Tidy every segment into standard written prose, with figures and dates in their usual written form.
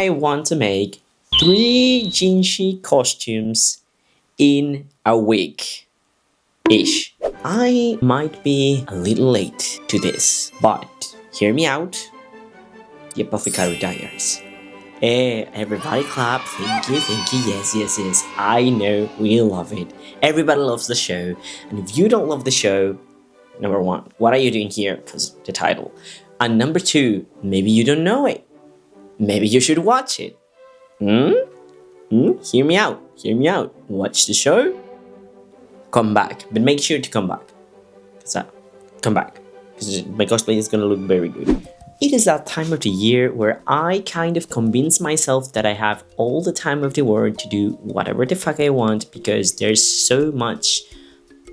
I want to make 3 Jinshi costumes in a week-ish. I might be a little late to this, but hear me out. The Apothecary Diaries. Hey, everybody clap. Thank you. Yes. I know we love it. Everybody loves the show. And if you don't love the show, number 1, what are you doing here? Because the title. And number 2, maybe you don't know it. Maybe you should watch it. Hear me out. Watch the show. Come back. But make sure to come back. Come back. Because my cosplay is going to look very good. It is that time of the year where I kind of convince myself that I have all the time of the world to do whatever the fuck I want because there's so much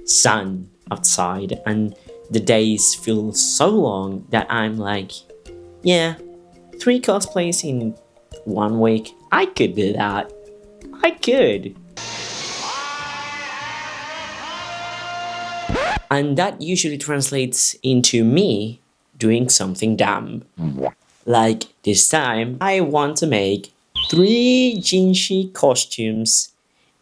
sun outside and the days feel so long that I'm like, yeah, 3 cosplays in 1 week. I could do that. I could. And that usually translates into me doing something dumb. Like this time, I want to make 3 Jinshi costumes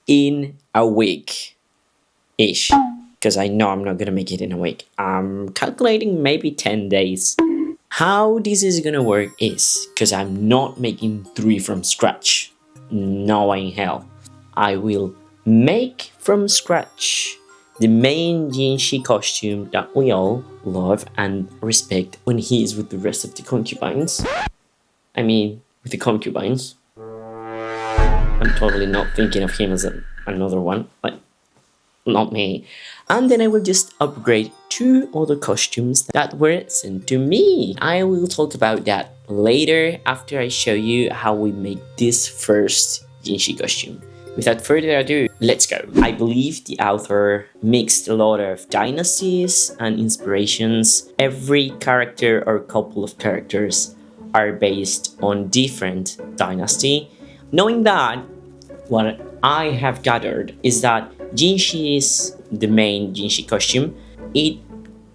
in a week-ish. Because I know I'm not gonna make it in a week. I'm calculating maybe 10 days. How this is gonna work is, because I'm not making 3 from scratch. No way in hell. I will make from scratch the main Jinshi costume that we all love and respect when he is with the rest of the concubines. I mean, with the concubines. I'm totally not thinking of him as another one, but not me. And then I will just upgrade 2 other costumes that were sent to me. I will talk about that later after I show you how we make this first Jinshi costume. Without further ado, let's go. I believe the author mixed a lot of dynasties and inspirations. Every character or couple of characters are based on different dynasty. Knowing that, what I have gathered is that Jinshi is the main Jinshi costume. It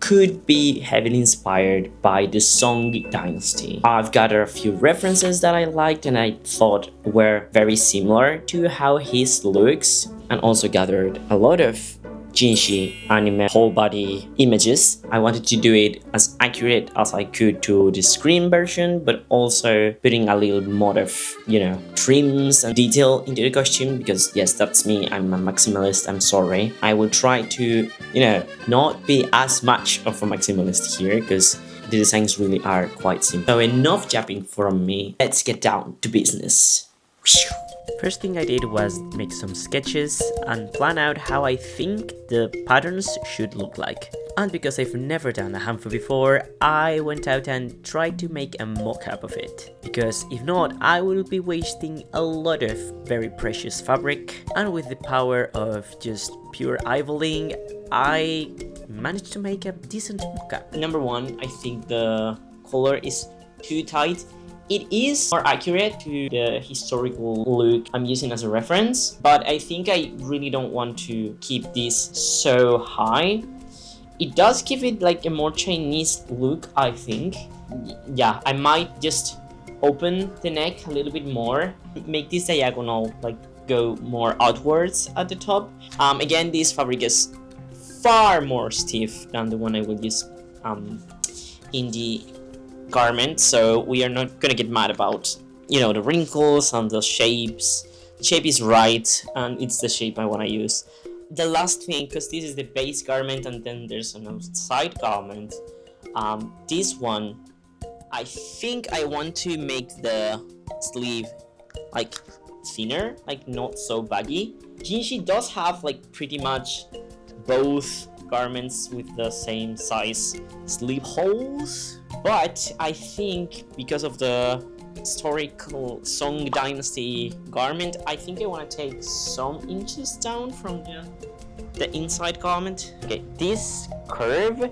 could be heavily inspired by the Song dynasty. I've gathered a few references that I liked and I thought were very similar to how his looks, and also gathered a lot of Jinshi anime whole body images. I wanted to do it as accurate as I could to the screen version, but also putting a little more of, trims and detail into the costume because yes, that's me. I'm a maximalist. I'm sorry. I will try to, not be as much of a maximalist here because the designs really are quite simple. So enough japping from me. Let's get down to business. First thing I did was make some sketches and plan out how I think the patterns should look like. And because I've never done a hanfu before, I went out and tried to make a mock-up of it. Because if not, I will be wasting a lot of very precious fabric. And with the power of just pure eyeballing, I managed to make a decent mock-up. Number 1, I think the color is too tight. It is more accurate to the historical look I'm using as a reference, but I think I really don't want to keep this so high. It does give it like a more Chinese look, I think. Yeah, I might just open the neck a little bit more, make this diagonal like go more outwards at the top. Again, this fabric is far more stiff than the one I will use in the garment, so we are not gonna get mad about the wrinkles and the shapes. The shape is right and it's the shape I want to use. The last thing, because this is the base garment and then there's an outside garment, this one I think I want to make the sleeve like thinner, like not so baggy. Jinshi does have like pretty much both garments with the same size sleeve holes, but I think because of the historical Song dynasty garment, I think I want to take some inches down from the inside garment. Okay, this curve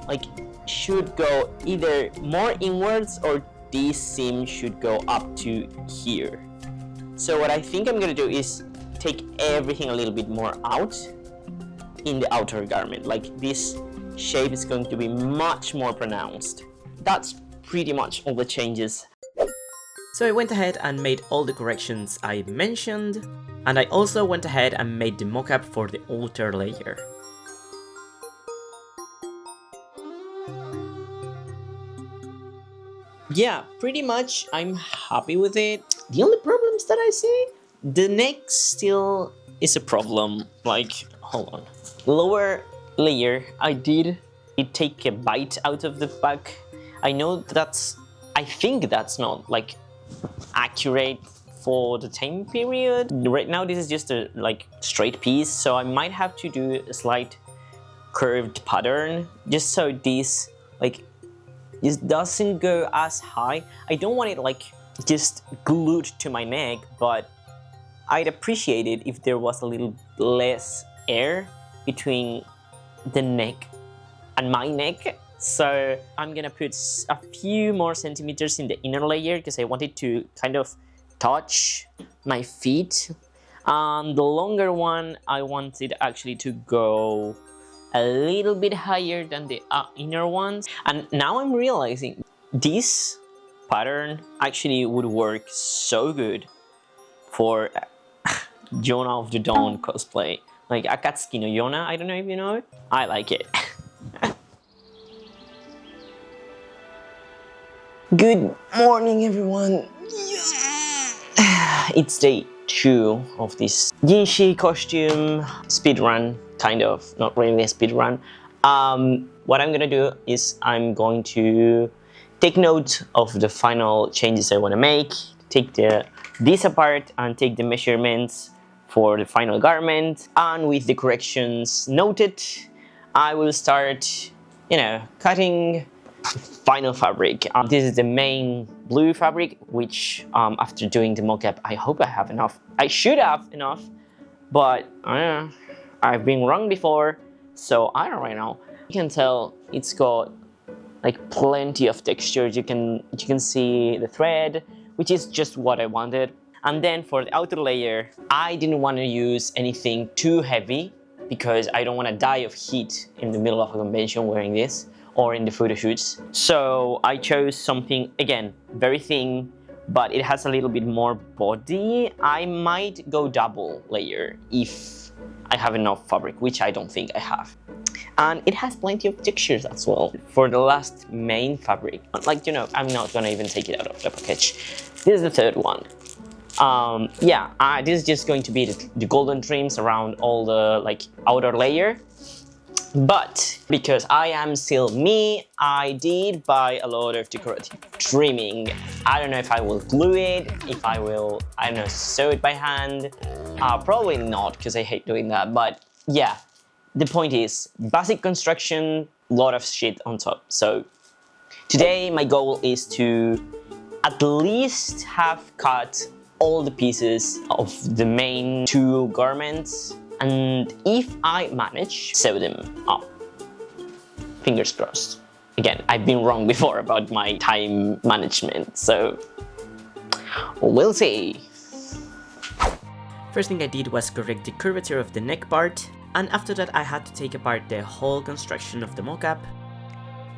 like should go either more inwards or this seam should go up to here. So what I think I'm gonna do is take everything a little bit more out in the outer garment. Like this shape is going to be much more pronounced. That's pretty much all the changes. So I went ahead and made all the corrections I mentioned, and I also went ahead and made the mockup for the outer layer. Yeah, pretty much I'm happy with it. The only problems that I see, the neck still is a problem. Like, hold on. Lower layer, I did take a bite out of the back. I know I think that's not like accurate for the time period. Right now this is just a like straight piece, so I might have to do a slight curved pattern just so this like it doesn't go as high. I don't want it like just glued to my neck, but I'd appreciate it if there was a little less air between the neck and my neck. So I'm gonna put a few more centimeters in the inner layer because I wanted to kind of touch my feet. The longer one, I wanted actually to go a little bit higher than the inner ones. And now I'm realizing this pattern actually would work so good for Yona of the Dawn cosplay. Like Akatsuki no Yona, I don't know if you know it. I like it. Good morning, everyone. It's day 2 of this Jinshi costume speedrun, kind of, not really a speedrun. What I'm gonna do is I'm going to take note of the final changes I want to make, take this apart and take the measurements for the final garment, and with the corrections noted, I will start, cutting final fabric. This is the main blue fabric, which after doing the mockup, I hope I have enough. I should have enough, but I've been wrong before, so I don't really know. You can tell it's got like plenty of texture. You can see the thread, which is just what I wanted. And then for the outer layer, I didn't want to use anything too heavy because I don't want to die of heat in the middle of a convention wearing this, or in the photo shoots. So I chose something, again, very thin, but it has a little bit more body. I might go double layer if I have enough fabric, which I don't think I have. And it has plenty of textures as well. For the last main fabric, like, I'm not gonna even take it out of the package. This is the third one. This is just going to be the golden trims around all the like outer layer. But because I am still me, I did buy a lot of decorative trimming. I don't know if I will glue it, if I will, sew it by hand. Probably not, because I hate doing that. But yeah, the point is, basic construction, lot of shit on top. So today my goal is to at least have cut all the pieces of the main 2 garments. And if I manage, sew them up. Fingers crossed. Again, I've been wrong before about my time management, so we'll see. First thing I did was correct the curvature of the neck part, and after that I had to take apart the whole construction of the mockup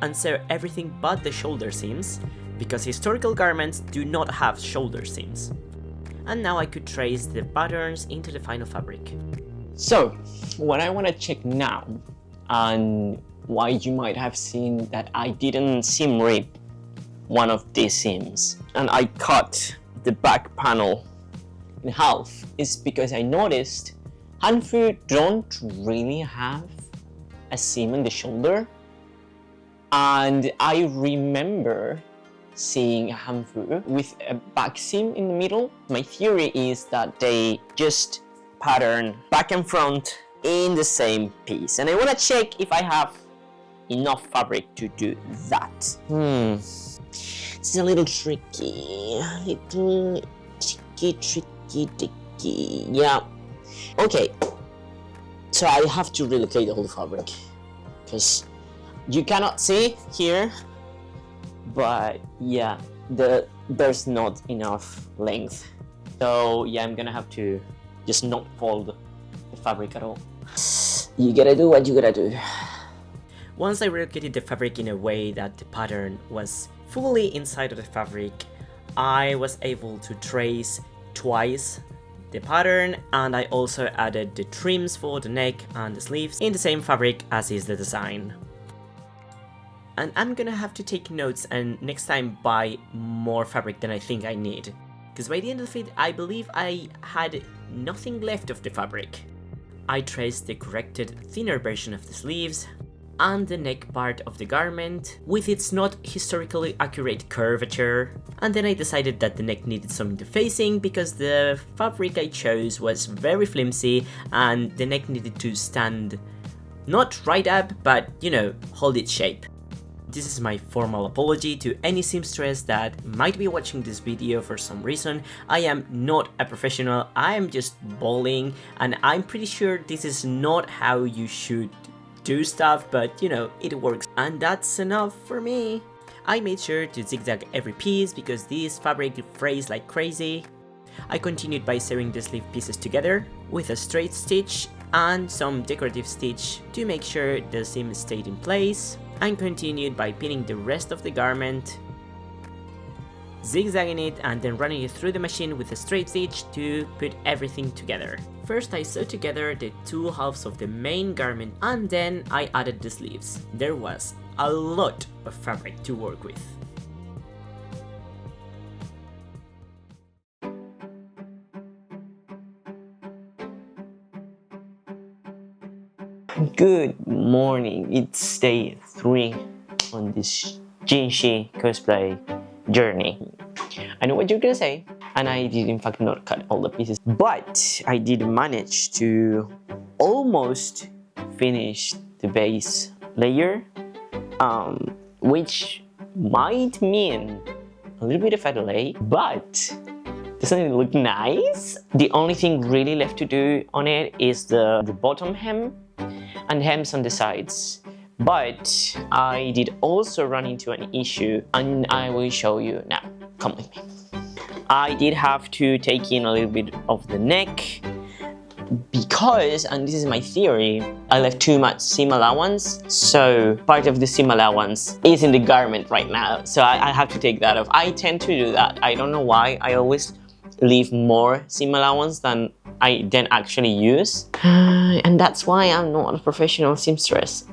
and sew everything but the shoulder seams, because historical garments do not have shoulder seams. And now I could trace the patterns into the final fabric. So, what I want to check now, and why you might have seen that I didn't seam rip one of these seams, and I cut the back panel in half, is because I noticed Hanfu don't really have a seam in the shoulder, and I remember seeing a Hanfu with a back seam in the middle. My theory is that they just pattern back and front in the same piece, and I want to check if I have enough fabric to do that. This is a little tricky, tricky. Yeah. Okay. So I have to relocate the whole fabric because you cannot see here, but yeah, there's not enough length. So yeah, I'm gonna have to just not fold the fabric at all. You gotta do what you gotta do. Once I relocated the fabric in a way that the pattern was fully inside of the fabric, I was able to trace twice the pattern, and I also added the trims for the neck and the sleeves in the same fabric as is the design. And I'm gonna have to take notes and next time buy more fabric than I think I need, because by the end of it I believe I had nothing left of the fabric. I traced the corrected thinner version of the sleeves and the neck part of the garment with its not historically accurate curvature, and then I decided that the neck needed some interfacing because the fabric I chose was very flimsy and the neck needed to stand not right up, but you know, hold its shape. This is my formal apology to any seamstress that might be watching this video for some reason. I am not a professional, I am just bawling, and I'm pretty sure this is not how you should do stuff, but you know, it works. And that's enough for me. I made sure to zigzag every piece because this fabric frays like crazy. I continued by sewing the sleeve pieces together with a straight stitch and some decorative stitch to make sure the seam stayed in place, and continued by pinning the rest of the garment, zigzagging it and then running it through the machine with a straight stitch to put everything together. First I sewed together the two halves of the main garment and then I added the sleeves. There was a lot of fabric to work with. Good morning, it's day 3 on this Jinshi cosplay journey. I know what you're gonna say, and I did in fact not cut all the pieces, but I did manage to almost finish the base layer, which might mean a little bit of a delay, but doesn't it look nice? The only thing really left to do on it is the bottom hem and hems on the sides. But I did also run into an issue and I will show you now. Come with me. I did have to take in a little bit of the neck because, and this is my theory, I left too much seam allowance, so part of the seam allowance is in the garment right now, so I have to take that off. I tend to do that. I don't know why. I always leave more seam allowance than I then actually use, and that's why I'm not a professional seamstress.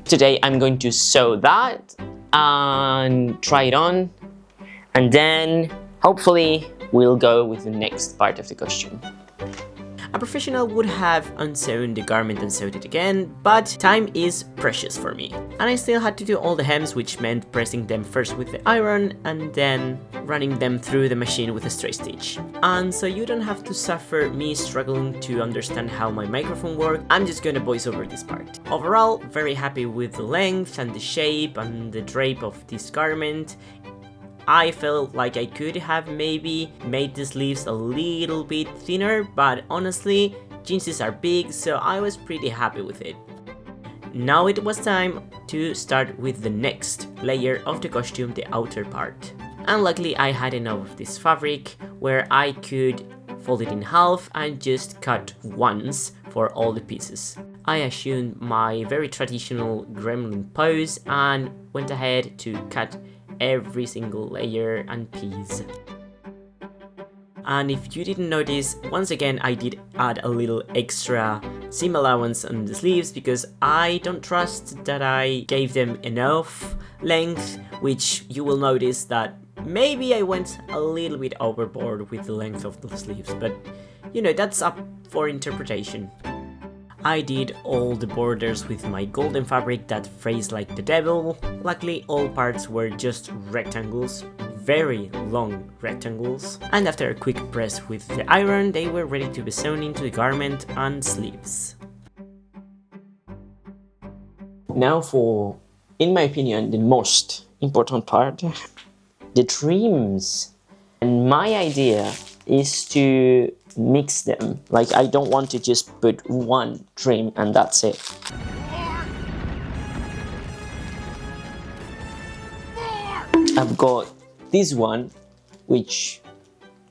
Today I'm going to sew that and try it on, and then hopefully we'll go with the next part of the costume. A professional would have unsewn the garment and sewed it again, but time is precious for me. And I still had to do all the hems, which meant pressing them first with the iron and then running them through the machine with a straight stitch. And so you don't have to suffer me struggling to understand how my microphone works, I'm just gonna voice over this part. Overall, very happy with the length and the shape and the drape of this garment. I felt like I could have maybe made the sleeves a little bit thinner, but honestly, jeans are big, so I was pretty happy with it. Now it was time to start with the next layer of the costume, the outer part. And luckily I had enough of this fabric where I could fold it in half and just cut once for all the pieces. I assumed my very traditional gremlin pose and went ahead to cut every single layer and piece. And if you didn't notice, once again I did add a little extra seam allowance on the sleeves because I don't trust that I gave them enough length, which you will notice that maybe I went a little bit overboard with the length of the sleeves, but you know, that's up for interpretation. I did all the borders with my golden fabric that frays like the devil. Luckily all parts were just rectangles, very long rectangles, and after a quick press with the iron they were ready to be sewn into the garment and sleeves. Now for, in my opinion, the most important part, the trims. And my idea is to mix them. Like, I don't want to just put one trim and that's it. I've got this one, which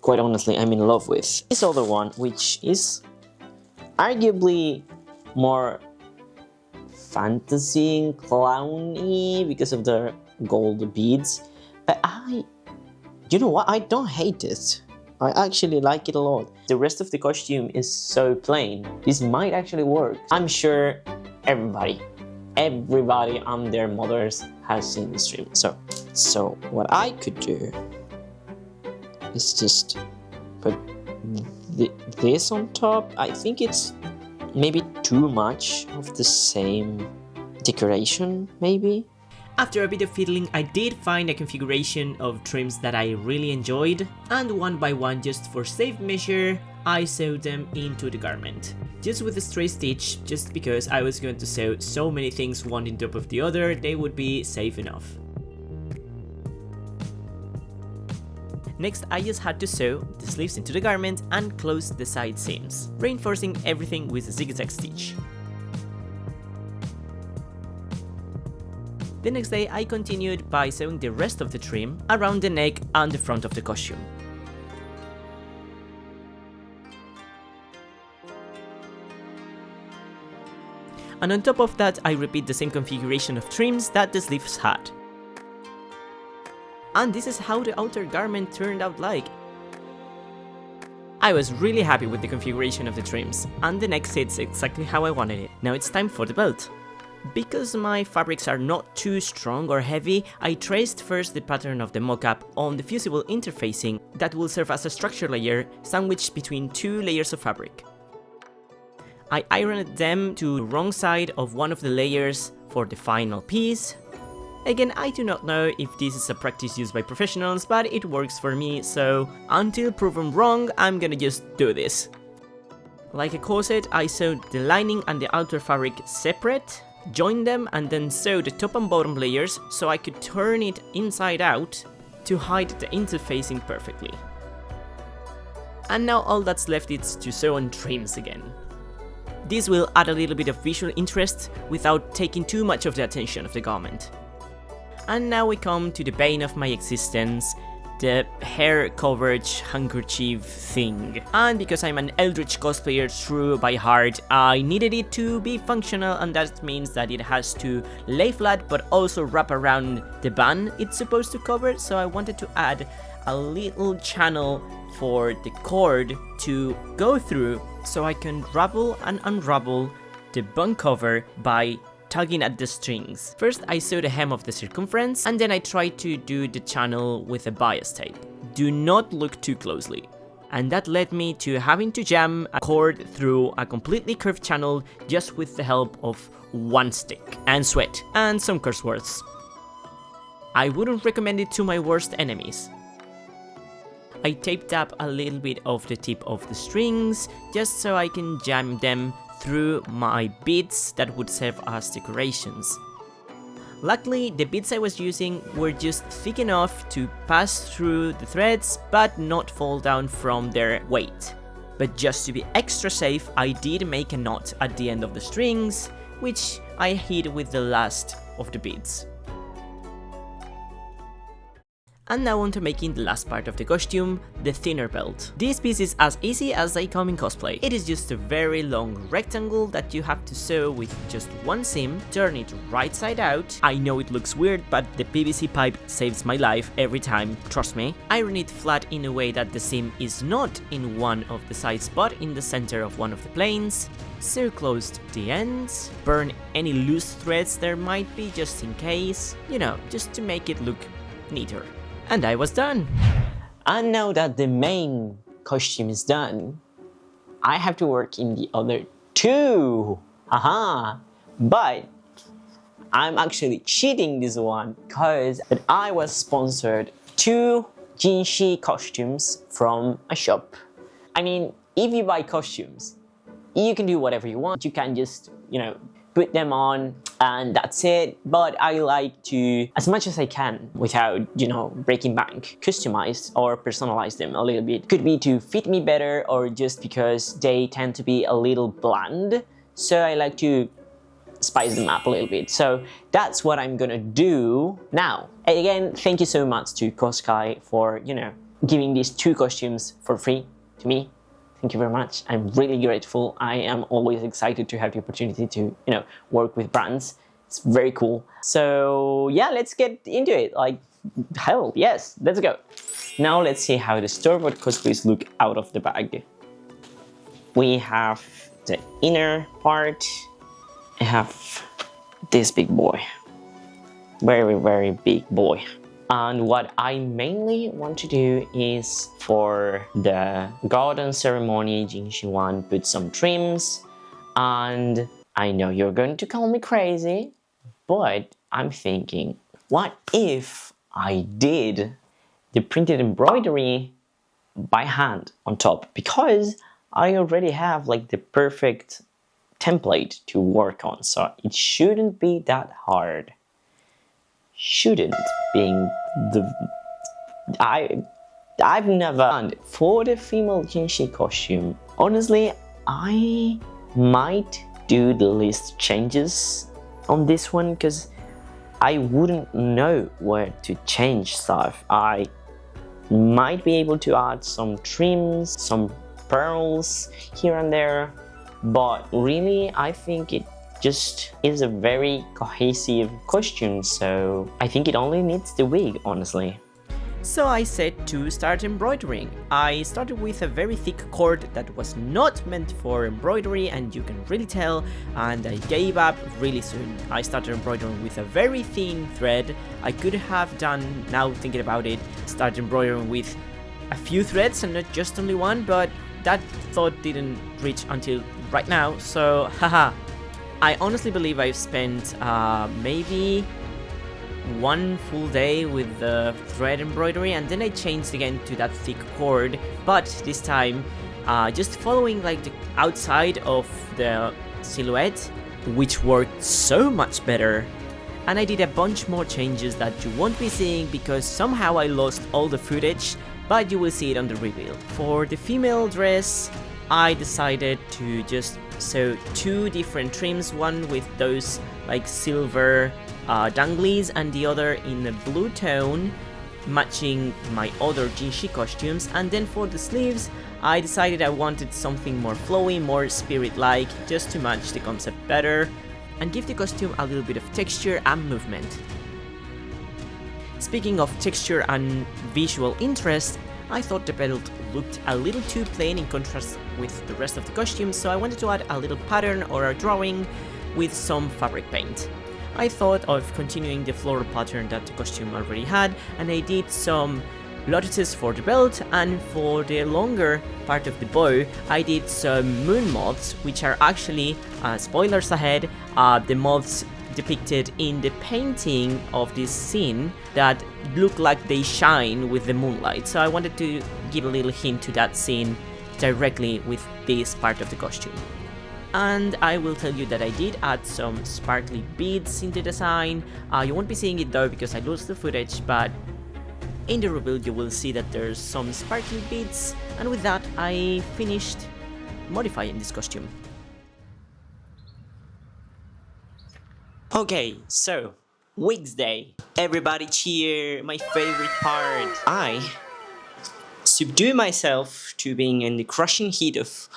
quite honestly I'm in love with. This other one, which is arguably more fantasy and clowny because of the gold beads, but I you know what? I don't hate it. I actually like it a lot. The rest of the costume is so plain. This might actually work. I'm sure everybody and their mothers has seen this stream. So what I could do is just put this on top. I think it's maybe too much of the same decoration, maybe. After a bit of fiddling, I did find a configuration of trims that I really enjoyed, and one by one, just for safe measure, I sewed them into the garment. Just with a straight stitch, just because I was going to sew so many things one on top of the other, they would be safe enough. Next, I just had to sew the sleeves into the garment and close the side seams, reinforcing everything with a zigzag stitch. The next day, I continued by sewing the rest of the trim around the neck and the front of the costume. And on top of that, I repeat the same configuration of trims that the sleeves had. And this is how the outer garment turned out like. I was really happy with the configuration of the trims, and the neck sits exactly how I wanted it. Now it's time for the belt. Because my fabrics are not too strong or heavy, I traced first the pattern of the mockup on the fusible interfacing that will serve as a structure layer sandwiched between two layers of fabric. I ironed them to the wrong side of one of the layers for the final piece. Again, I do not know if this is a practice used by professionals, but it works for me, so until proven wrong, I'm gonna just do this. Like a corset, I sewed the lining and the outer fabric separate, joined them, and then sewed the top and bottom layers so I could turn it inside out to hide the interfacing perfectly. And now all that's left is to sew on trims again. This will add a little bit of visual interest without taking too much of the attention of the garment. And now we come to the bane of my existence, the hair coverage handkerchief thing. And because I'm an Eldritch cosplayer through by heart, I needed it to be functional, and that means that it has to lay flat but also wrap around the band it's supposed to cover, so I wanted to add a little channel for the cord to go through so I can ravel and unravel the band cover by tugging at the strings. First I sewed the hem of the circumference, and then I tried to do the channel with a bias tape. Do not look too closely. And that led me to having to jam a cord through a completely curved channel just with the help of one stick, and sweat, and some curse words. I wouldn't recommend it to my worst enemies. I taped up a little bit of the tip of the strings, just so I can jam them through my beads that would serve as decorations. Luckily, the beads I was using were just thick enough to pass through the threads but not fall down from their weight. But just to be extra safe, I did make a knot at the end of the strings, which I hid with the last of the beads. And now on to making the last part of the costume, the thinner belt. This piece is as easy as they come in cosplay. It is just a very long rectangle that you have to sew with just one seam, turn it right side out. I know it looks weird, but the PVC pipe saves my life every time, trust me. Iron it flat in a way that the seam is not in one of the sides but in the center of one of the planes. Sew closed the ends, burn any loose threads there might be just in case, you know, just to make it look neater. And I was done. And now that the main costume is done, I have to work in the other two. Aha! But I'm actually cheating this one because I was sponsored 2 Jinshi costumes from a shop. I mean, if you buy costumes, you can do whatever you want. You can just, you know, put them on and that's it. But I like to, as much as I can, without, you know, breaking bank, customize or personalize them a little bit. Could be to fit me better or just because they tend to be a little bland. So I like to spice them up a little bit. So that's what I'm gonna do now. And again, thank you so much to 𝗘𝐃𝐄𝐒 for, you know, giving these 2 costumes for free to me. Thank you very much. I'm really grateful. I am always excited to have the opportunity to, you know, work with brands. It's very cool. So yeah, let's get into it. Like, hell, yes, let's go. Now let's see how the store-bought cosplays look out of the bag. We have the inner part. I have this big boy. Very, very big boy. And what I mainly want to do is for the garden ceremony, Jinshi one, put some trims. And I know you're going to call me crazy, but I'm thinking, what if I did the printed embroidery by hand on top? Because I already have like the perfect template to work on, so it shouldn't be that hard. Shouldn't being the I've never done for the female Jinshi costume. Honestly, I might do the least changes on this one because I wouldn't know where to change stuff. I might be able to add some trims, some pearls here and there, but really I think it just is a very cohesive costume, so I think it only needs the wig, honestly. So I said to start embroidering. I started with a very thick cord that was not meant for embroidery, and you can really tell, and I gave up really soon. I started embroidering with a very thin thread. I could have done, now thinking about it, started embroidering with a few threads and not just only one, but that thought didn't reach until right now, so haha. I honestly believe I've spent maybe one full day with the thread embroidery, and then I changed again to that thick cord, but this time just following like the outside of the silhouette, which worked so much better. And I did a bunch more changes that you won't be seeing because somehow I lost all the footage, but you will see it on the reveal. For the female dress, I decided to just sew two different trims, one with those like silver danglies and the other in a blue tone, matching my other Jinshi costumes. And then for the sleeves, I decided I wanted something more flowy, more spirit-like, just to match the concept better and give the costume a little bit of texture and movement. Speaking of texture and visual interest, I thought the belt looked a little too plain in contrast with the rest of the costume, so I wanted to add a little pattern or a drawing with some fabric paint. I thought of continuing the floral pattern that the costume already had, and I did some lotuses for the belt, and for the longer part of the bow, I did some moon moths, which are actually, spoilers ahead, the moths depicted in the painting of this scene that look like they shine with the moonlight. So I wanted to give a little hint to that scene directly with this part of the costume. And I will tell you that I did add some sparkly beads in the design. You won't be seeing it though because I lost the footage, but in the reveal you will see that there's some sparkly beads, and with that I finished modifying this costume. Okay, so wigs day. Everybody cheer, my favorite part. I subdue myself to being in the crushing heat of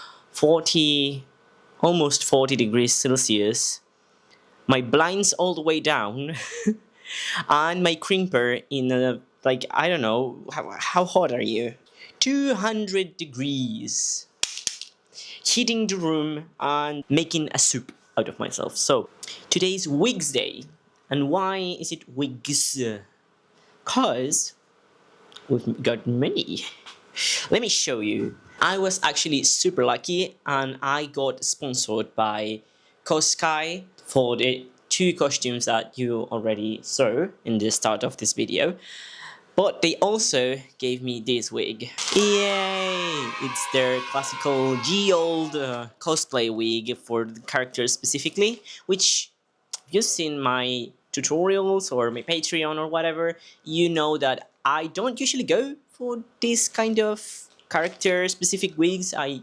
almost 40 degrees Celsius, my blinds all the way down, and my crimper in a, like, I don't know, how hot are you? 200 degrees. Heating the room and making a soup out of myself. So, today's wigs day. And why is it wigs? Cause we've got many. Let me show you. I was actually super lucky and I got sponsored by 𝗘𝐃𝐄𝐒 for the two costumes that you already saw in the start of this video. But they also gave me this wig. Yay! It's their classical 𝗘𝗱𝗶𝘁𝗄 cosplay wig for the characters specifically, which if you've seen my tutorials or my Patreon or whatever, you know that I don't usually go for this kind of character-specific wigs. I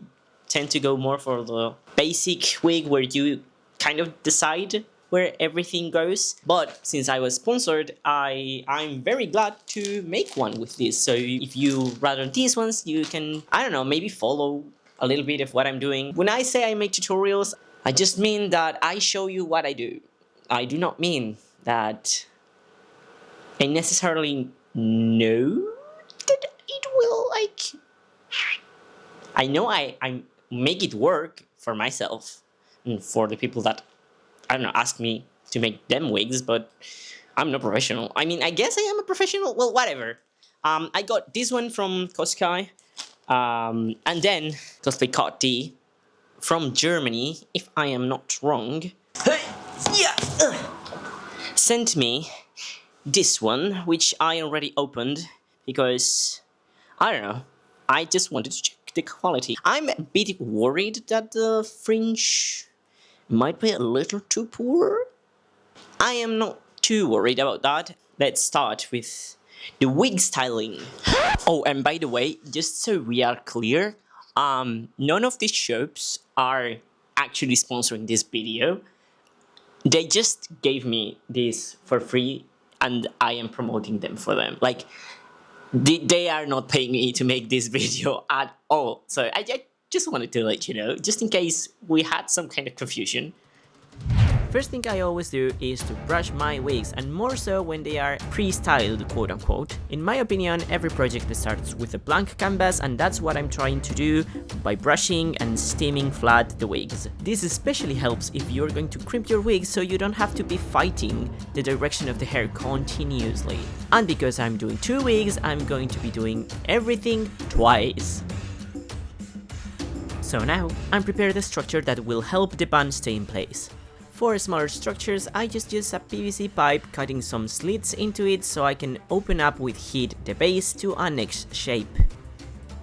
tend to go more for the basic wig where you kind of decide where everything goes. But since I was sponsored, I'm very glad to make one with this. So if you rather these ones, you can, I don't know, maybe follow a little bit of what I'm doing. When I say I make tutorials, I just mean that I show you what I do. I do not mean that I necessarily know it will like... I know I make it work for myself and for the people that, I don't know, ask me to make them wigs, but I'm no professional. I mean, I guess I am a professional. Well, whatever. I got this one from 𝗘𝗃𝗄𝐿, and then 𝗘𝗱𝗶𝘁𝗲𝗃 from Germany, if I am not wrong, sent me this one, which I already opened because, I don't know, I just wanted to check the quality. I'm a bit worried that the fringe might be a little too poor. I am not too worried about that. Let's start with the wig styling. Oh, and by the way, just so we are clear, none of these shops are actually sponsoring this video. They just gave me this for free and I am promoting them for them. Like, they are not paying me to make this video at all. So I just wanted to let you know, just in case we had some kind of confusion. First thing I always do is to brush my wigs, and more so when they are pre-styled, quote unquote. In my opinion, every project starts with a blank canvas, and that's what I'm trying to do by brushing and steaming flat the wigs. This especially helps if you're going to crimp your wigs, so you don't have to be fighting the direction of the hair continuously. And because I'm doing 2 wigs, I'm going to be doing everything twice. So now, I'm prepared a structure that will help the band stay in place. For smaller structures, I just use a PVC pipe, cutting some slits into it so I can open up with heat the base to a next shape.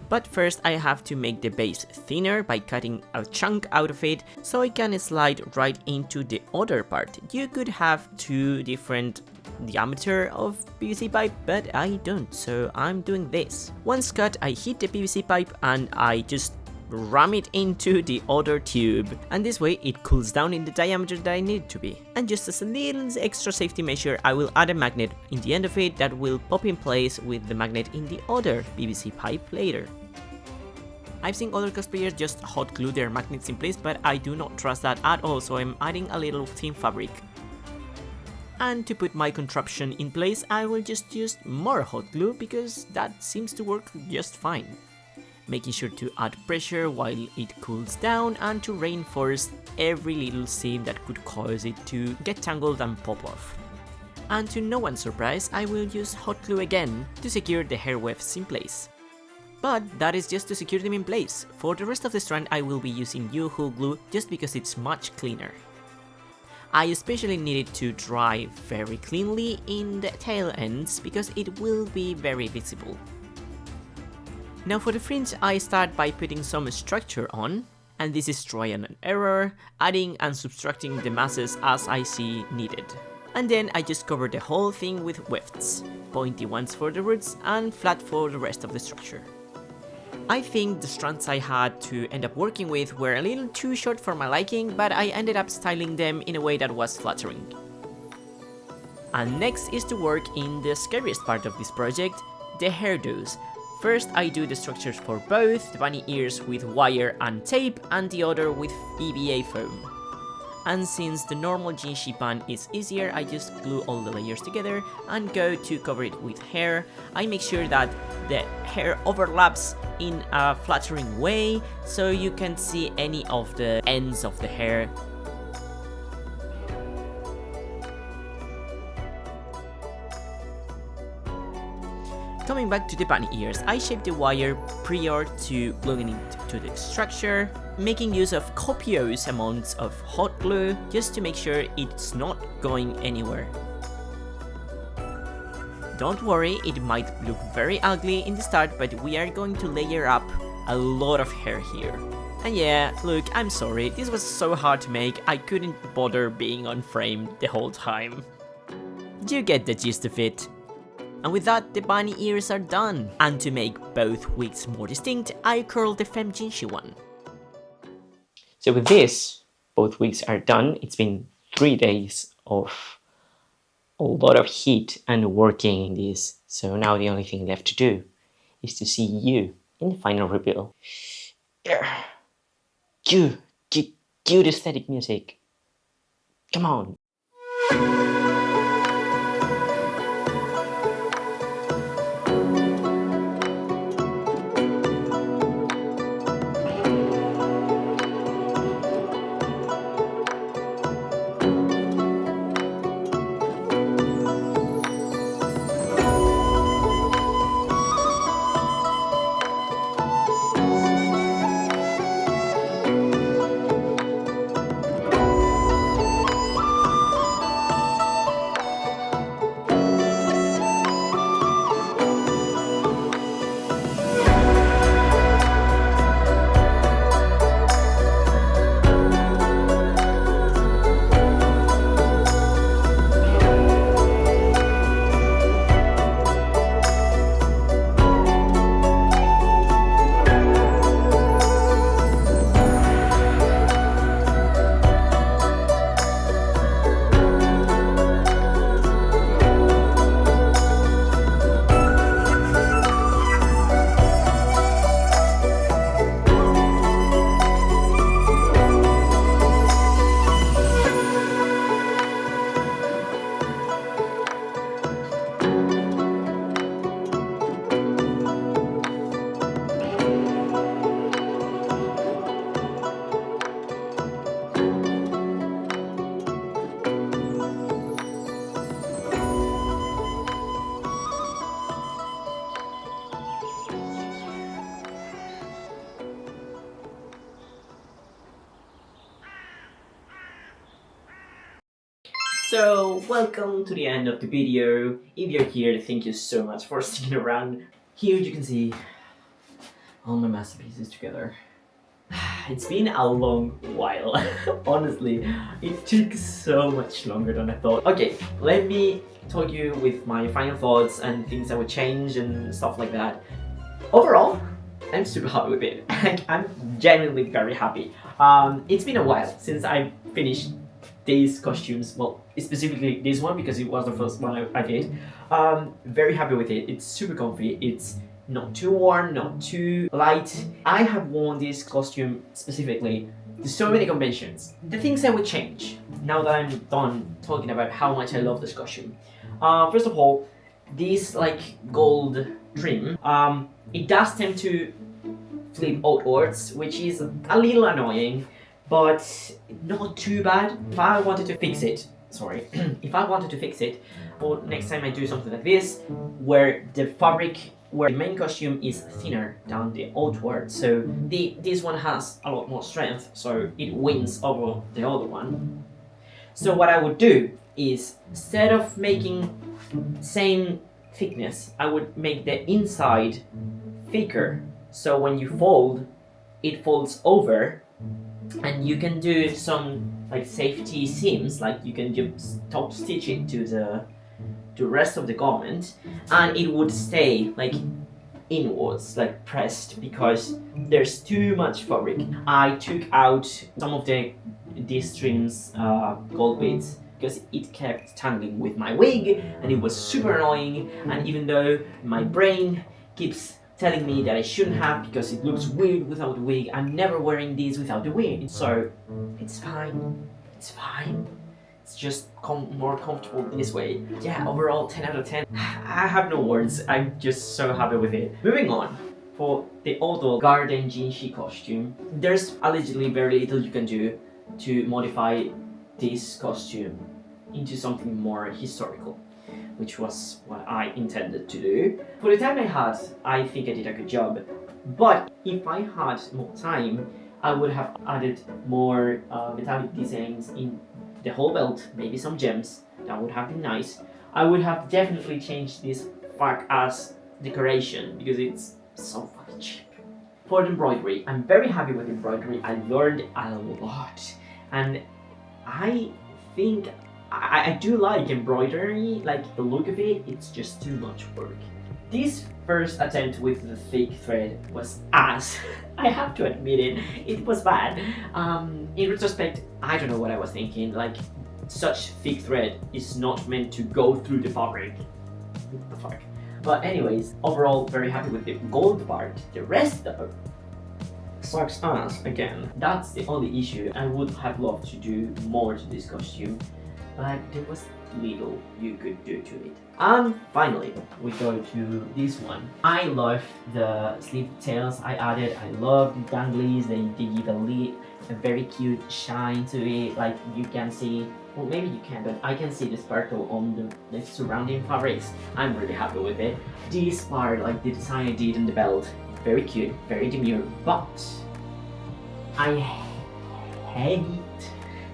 But first I have to make the base thinner by cutting a chunk out of it so I can slide right into the other part. You could have 2 different diameter of PVC pipe, but I don't, so I'm doing this. Once cut, I heat the PVC pipe and I just ram it into the other tube, and this way it cools down in the diameter that I need it to be. And just as a little extra safety measure, I will add a magnet in the end of it that will pop in place with the magnet in the other PVC pipe later. I've seen other cosplayers just hot glue their magnets in place, but I do not trust that at all, so I'm adding a little thin fabric. And to put my contraption in place, I will just use more hot glue because that seems to work just fine. Making sure to add pressure while it cools down and to reinforce every little seam that could cause it to get tangled and pop off. And to no one's surprise, I will use hot glue again to secure the hair wefts in place. But that is just to secure them in place. For the rest of the strand, I will be using U-Hull glue just because it's much cleaner. I especially need it to dry very cleanly in the tail ends because it will be very visible. Now for the fringe, I start by putting some structure on, and this is trial and error, adding and subtracting the masses as I see needed. And then I just cover the whole thing with wefts, pointy ones for the roots and flat for the rest of the structure. I think the strands I had to end up working with were a little too short for my liking, but I ended up styling them in a way that was flattering. And next is to work in the scariest part of this project, the hairdos. First I do the structures for both, the bunny ears with wire and tape and the other with EVA foam. And since the normal Jinshi band is easier, I just glue all the layers together and go to cover it with hair. I make sure that the hair overlaps in a flattering way so you can see any of the ends of the hair. Coming back to the bunny ears, I shape the wire prior to gluing it to the structure, making use of copious amounts of hot glue just to make sure it's not going anywhere. Don't worry, it might look very ugly in the start, but we are going to layer up a lot of hair here. And yeah, look, I'm sorry, this was so hard to make, I couldn't bother being on frame the whole time. You get the gist of it. And with that, the bunny ears are done. And to make both wigs more distinct, I curled the Femme Jinshi one. So with this, both wigs are done. It's been 3 days of a lot of heat and working in this. So now the only thing left to do is to see you in the final reveal. Cue the static music. Come on. So, welcome to the end of the video. If you're here, thank you so much for sticking around. Here you can see all my masterpieces together. It's been a long while, honestly. It took so much longer than I thought. Okay, let me talk you with my final thoughts and things I would change and stuff like that. Overall, I'm super happy with it. I'm genuinely very happy. It's been a while since I finished these costumes, well, specifically this one because it was the first one I did. Very happy with it. It's super comfy. It's not too warm, not too light. I have worn this costume specifically to so many conventions. The things I would change now that I'm done talking about how much I love this costume. First of all, this like gold trim, it does tend to flip outwards, which is a little annoying, but not too bad. If I wanted to fix it, for next time I do something like this, where the fabric, where the main costume is thinner down the outward, so this one has a lot more strength, so it wins over the other one. So what I would do is, instead of making same thickness, I would make the inside thicker, so when you fold, it folds over, and you can do some like safety seams, like you can just top stitch it to the rest of the garment, and it would stay like inwards, like pressed, because there's too much fabric. I took out some of these trims, gold beads, because it kept tangling with my wig and it was super annoying, and even though my brain keeps telling me that I shouldn't have because it looks weird without the wig, I'm never wearing these without the wig, so it's fine. It's just more comfortable this way. Yeah, overall 10 out of 10. I have no words, I'm just so happy with it. Moving on, for the autumn garden Jinshi costume, there's allegedly very little you can do to modify this costume into something more historical, which was what I intended to do. For the time I had, I think I did a good job, but if I had more time, I would have added more metallic designs in the whole belt, maybe some gems. That would have been nice. I would have definitely changed this fuck ass decoration because it's so fucking cheap. For the embroidery, I'm very happy with embroidery. I learned a lot, and I think I do like embroidery, like the look of it. It's just too much work. This first attempt with the fake thread was ass. I have to admit it. It was bad. In retrospect, I don't know what I was thinking. Like, such thick thread is not meant to go through the fabric. What the fuck? But anyways, overall, very happy with the gold part. The rest though sucks ass again. That's the only issue. I would have loved to do more to this costume, but there was little you could do to it. And finally, we go to this one. I love the sleeve details I added. I love the danglies. They give a very cute shine to it. Like you can see, well maybe you can, but I can see the sparkle on the surrounding fabrics. I'm really happy with it. This part, like the design I did in the belt, very cute, very demure, but I hate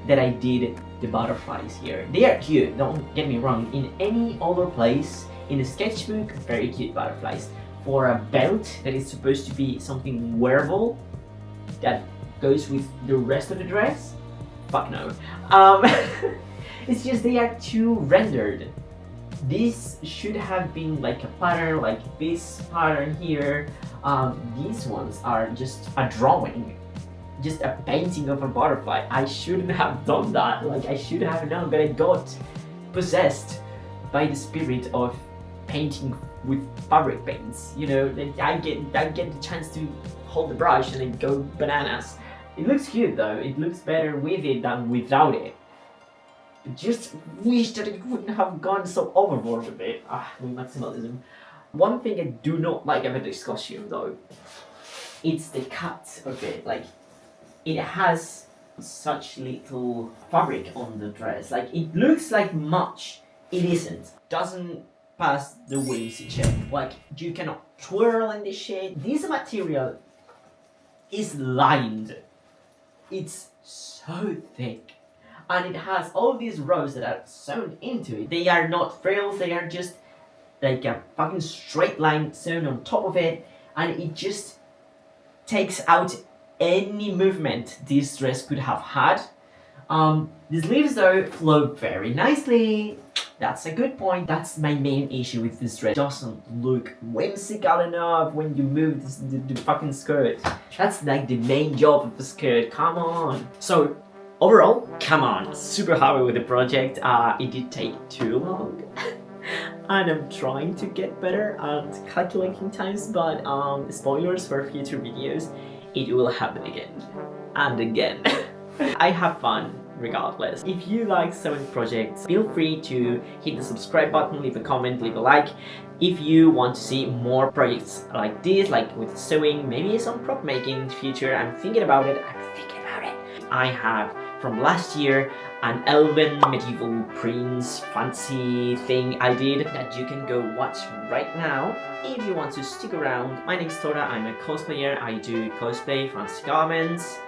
that I did the butterflies here. They are cute, don't get me wrong. In any other place, in a sketchbook, very cute butterflies. For a belt that is supposed to be something wearable, that goes with the rest of the dress, fuck no. It's just they are too rendered. This should have been like a pattern, like this pattern here. These ones are just a drawing. Just a painting of a butterfly. I shouldn't have done that. Like I should have known, but I got possessed by the spirit of painting with fabric paints. You know, I get the chance to hold the brush and then go bananas. It looks cute though. It looks better with it than without it. I just wish that it wouldn't have gone so overboard with it. With maximalism. One thing I do not like about this costume though, it's the cut of it. Like, it has such little fabric on the dress. Like, it looks like much. It isn't. Doesn't pass the whimsy check. Like, you cannot twirl in this shit. This material is lined. It's so thick. and it has all these rows that are sewn into it. They are not frills, they are just like a fucking straight line sewn on top of it, and it just takes out any movement this dress could have had. The sleeves though flow very nicely. That's a good point. That's my main issue with this dress. It doesn't look whimsical enough when you move the fucking skirt. That's like the main job of the skirt, come on. So overall, come on, super happy with the project. It did take too long. And I'm trying to get better at calculating times, but spoilers for future videos, it will happen again and again. I have fun regardless. If you like sewing projects, feel free to hit the subscribe button, leave a comment, leave a like. If you want to see more projects like this, like with sewing, maybe some prop making in the future, I'm thinking about it. I have from last year an elven medieval prince fancy thing I did that you can go watch right now if you want to stick around. My name is Tora, I'm a cosplayer. I do cosplay, fancy garments,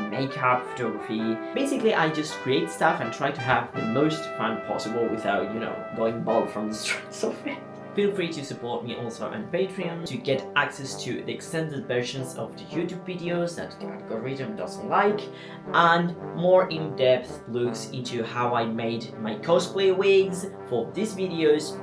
makeup, photography. Basically, I just create stuff and try to have the most fun possible without, you know, going bald from the stress of it. Feel free to support me also on Patreon to get access to the extended versions of the YouTube videos that the algorithm doesn't like, and more in-depth looks into how I made my cosplay wigs for these videos,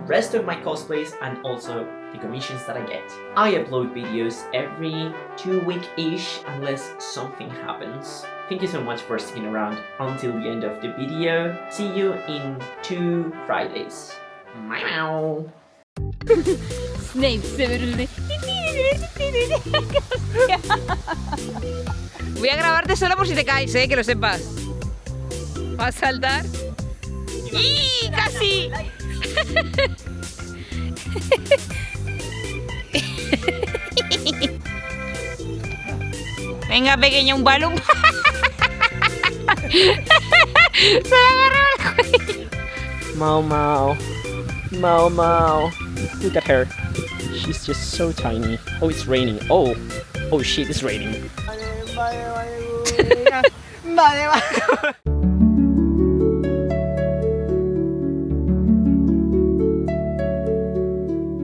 rest of my cosplays, and also the commissions that I get. I upload videos every 2 weeks-ish unless something happens. Thank you so much for sticking around until the end of the video. See you in 2 Fridays. Maomao. Snape se ve. Voy a grabarte solo por si te caes, que lo sepas. Vas a saltar. ¡Y casi! Venga, pequeña, un balón. Se le agarró el cuello. Maomao. Maomao. Look at her. She's just so tiny. Oh, it's raining. Oh shit, it's raining. Vale.